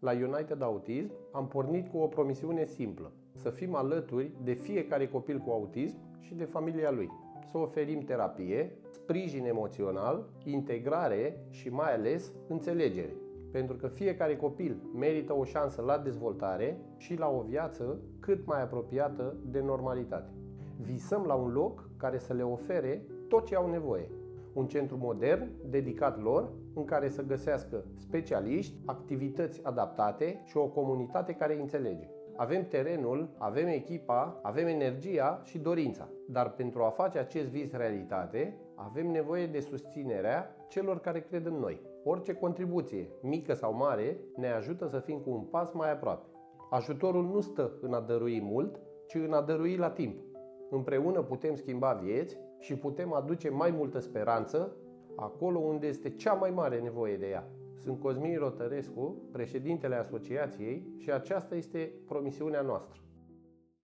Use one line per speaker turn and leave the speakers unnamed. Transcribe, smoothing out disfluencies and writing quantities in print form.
La United Autism am pornit cu o promisiune simplă: să fim alături de fiecare copil cu autism și de familia lui. Să oferim terapie, sprijin emoțional, integrare și mai ales înțelegere. Pentru că fiecare copil merită o șansă la dezvoltare și la o viață cât mai apropiată de normalitate. Visăm la un loc care să le ofere tot ce au nevoie. Un centru modern dedicat lor, în care să găsească specialiști, activități adaptate și o comunitate care îi înțelege. Avem terenul, avem echipa, avem energia și dorința. Dar pentru a face acest vis realitate, avem nevoie de susținerea celor care cred în noi. Orice contribuție, mică sau mare, ne ajută să fim cu un pas mai aproape. Ajutorul nu stă în a dărui mult, ci în a dărui la timp. Împreună putem schimba vieți și putem aduce mai multă speranță acolo unde este cea mai mare nevoie de ea. Sunt Cosmin Rotărescu, președintele asociației, și aceasta este promisiunea noastră.